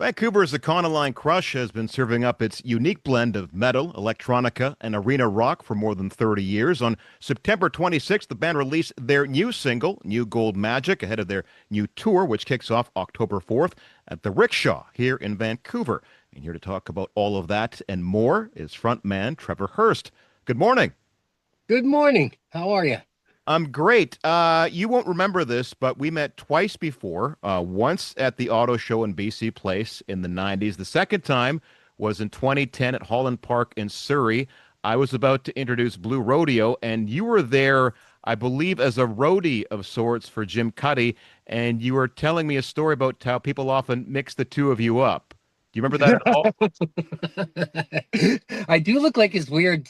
Vancouver's Econoline Crush has been serving up its unique blend of metal, electronica, and arena rock for more than 30 years. On September 26th, the band released their new single, New Gold Magic, ahead of their new tour, which kicks off October 4th at the Rickshaw here in Vancouver. And here to talk about all of that and more is frontman Trevor Hurst. Good morning. Good morning. How are you? I'm great. You won't remember this, but we met twice before. Once at the auto show in BC Place in the 90s. The second time was in 2010 at Holland Park in Surrey. I was about to introduce Blue Rodeo, and you were there, I believe, as a roadie of sorts for Jim Cuddy, and you were telling me a story about how people often mix the two of you up. Do you remember that at all? I do look like his weird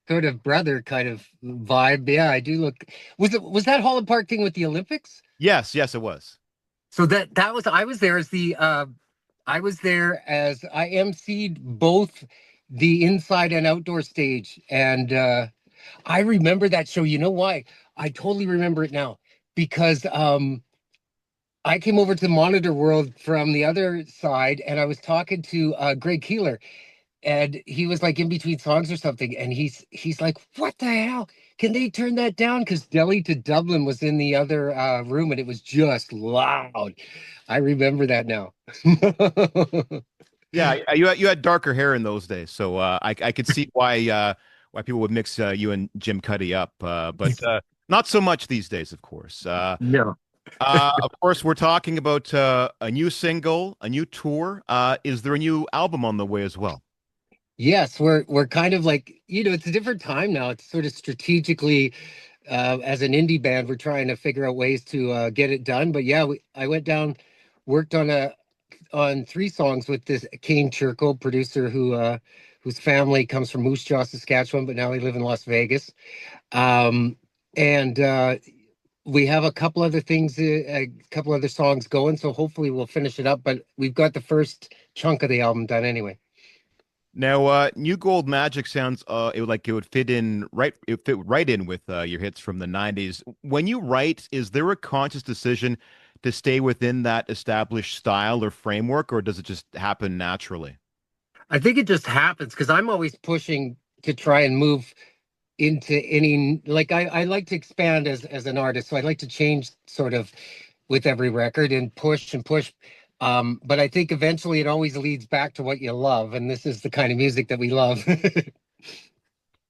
sort of brother kind of vibe. Yeah, I do look. Was that Holland Park thing with the Olympics? Yes, yes, it was. So that was I was there as the I was there as I emceed both the inside and outdoor stage, and I remember that show. You know why? I totally remember it now because I came over to Monitor World from the other side, and I was talking to Greg Keeler, and he was like in between songs or something, and he's like, "What the hell? Can they turn that down?" Because Delhi to Dublin was in the other room, and it was just loud. I remember that now. Yeah, you had darker hair in those days, so I could see why people would mix you and Jim Cuddy up, but not so much these days, of course. No. Of course, we're talking about a new single, a new tour. Is there a new album on the way as well? Yes, we're kind of like, it's a different time now. It's sort of strategically, as an indie band, we're trying to figure out ways to get it done. But yeah, I went down, worked on three songs with this Kane Churko producer whose family comes from Moose Jaw, Saskatchewan, but now they live in Las Vegas. Um, and we have a couple other things, a couple other songs going, so hopefully we'll finish it up. But we've got the first chunk of the album done anyway. Now, New Gold Magic sounds like it would fit in right. It fit right in with your hits from the '90s. When you write, is there a conscious decision to stay within that established style or framework, or does it just happen naturally? I think it just happens because I'm always pushing to try and move into any, like I like to expand as an artist, so I like to change sort of with every record and push and push. But I think eventually it always leads back to what you love, and this is the kind of music that we love.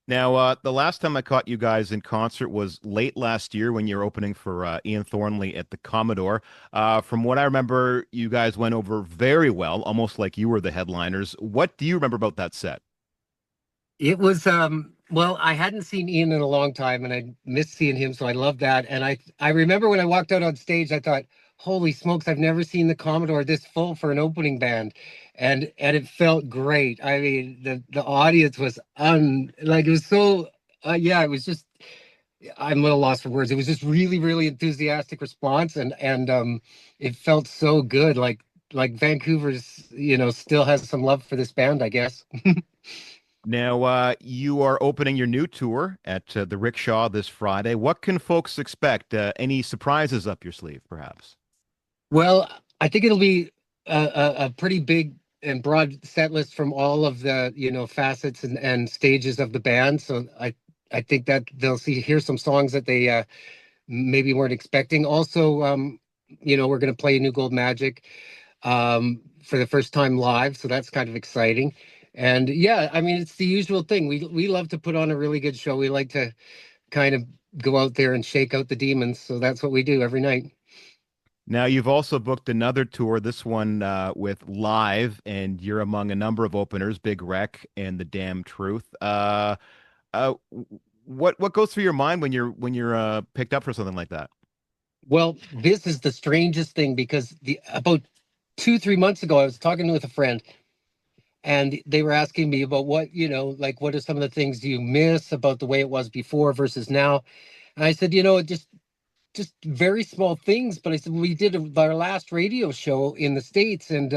Now, the last time I caught you guys in concert was late last year when you were opening for Ian Thornley at the Commodore. From what I remember, you guys went over very well, almost like you were the headliners. What do you remember about that set? It was well, I hadn't seen Ian in a long time and I missed seeing him, so I loved that. And I remember when I walked out on stage, I thought, holy smokes, I've never seen the Commodore this full for an opening band. And it felt great. I mean, the audience was it was so yeah, it was just I'm at a loss for words. It was just really, really enthusiastic response, and it felt so good. Like Vancouver's, still has some love for this band, I guess. Now, you are opening your new tour at the Rickshaw this Friday. What can folks expect? Any surprises up your sleeve, perhaps? Well, I think it'll be a pretty big and broad set list from all of the, facets and stages of the band. So I think that they'll hear some songs that they maybe weren't expecting. Also, we're going to play New Gold Magic for the first time live, so that's kind of exciting. And yeah, I mean, it's the usual thing. We love to put on a really good show. We like to kind of go out there and shake out the demons. So that's what we do every night. Now, you've also booked another tour, this one with Live, and you're among a number of openers, Big Wreck and The Damn Truth. Uh, what goes through your mind when you're picked up for something like that? Well, this is the strangest thing because the about 2, 3 months ago, I was talking with a friend and they were asking me about like what are some of the things you miss about the way it was before versus now. And I said, just very small things. But I said, we did our last radio show in the States, and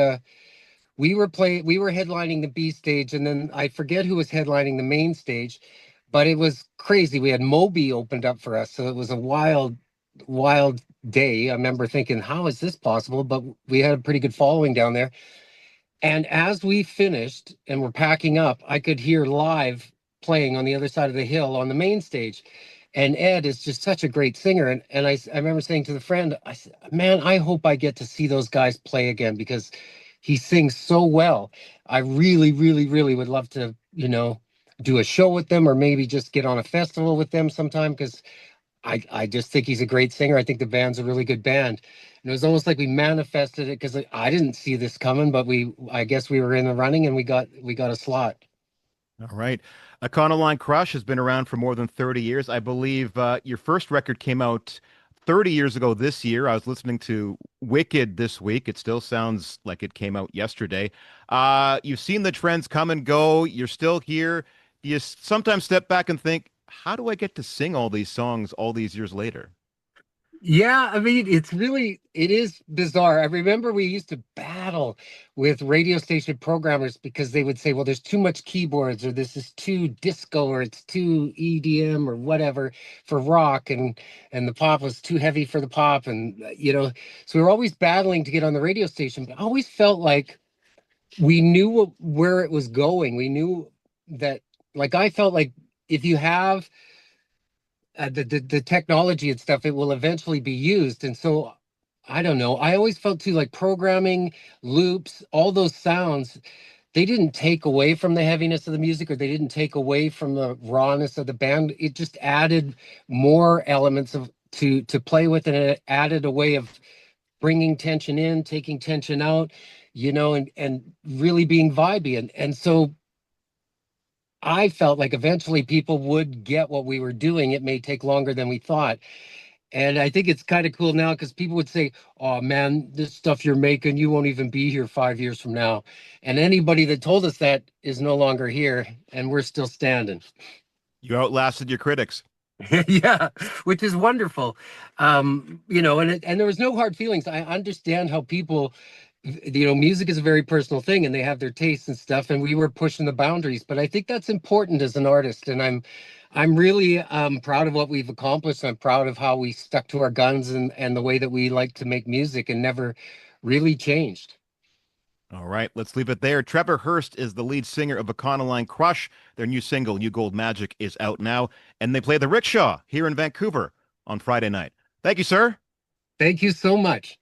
we were headlining the B stage, and then I forget who was headlining the main stage, but it was crazy. We had Moby opened up for us, so it was a wild day. I remember thinking, how is this possible? But we had a pretty good following down there. And as we finished and were packing up, I could hear live playing on the other side of the hill on the main stage. And Ed is just such a great singer. And I remember saying to the friend, I said, man, I hope I get to see those guys play again because he sings so well. I really, really, really would love to, do a show with them or maybe just get on a festival with them sometime because I just think he's a great singer. I think the band's a really good band. And it was almost like we manifested it because I didn't see this coming, but I guess we were in the running and we got a slot. All right. Econoline Crush has been around for more than 30 years. I believe your first record came out 30 years ago this year. I was listening to Wicked this week. It still sounds like it came out yesterday. You've seen the trends come and go. You're still here. You sometimes step back and think, how do I get to sing all these songs all these years later? Yeah, I mean, it is bizarre. I remember we used to battle with radio station programmers because they would say, well, there's too much keyboards, or this is too disco, or it's too EDM, or whatever for rock, and the pop was too heavy for the pop, and so we were always battling to get on the radio station. But I always felt like we knew where it was going. We knew that, like, I felt like if you have the technology and stuff, it will eventually be used. And so I don't know. I always felt too like programming, loops, all those sounds, they didn't take away from the heaviness of the music or they didn't take away from the rawness of the band. It just added more elements of to play with, and it added a way of bringing tension in, taking tension out, and really being vibey. And so I felt like eventually people would get what we were doing. It may take longer than we thought. And I think it's kind of cool now because people would say, oh man, this stuff you're making, you won't even be here 5 years from now. And anybody that told us that is no longer here, and we're still standing. You outlasted your critics. Yeah, which is wonderful. And there was no hard feelings. I understand how people, music is a very personal thing and they have their tastes and stuff, and we were pushing the boundaries. But I think that's important as an artist, and I'm really proud of what we've accomplished. I'm proud of how we stuck to our guns and the way that we like to make music and never really changed. All right, let's leave it there. Trevor Hurst is the lead singer of Econoline Crush. Their new single, New Gold Magic, is out now, and they play the Rickshaw here in Vancouver on Friday night. Thank you, sir. Thank you so much.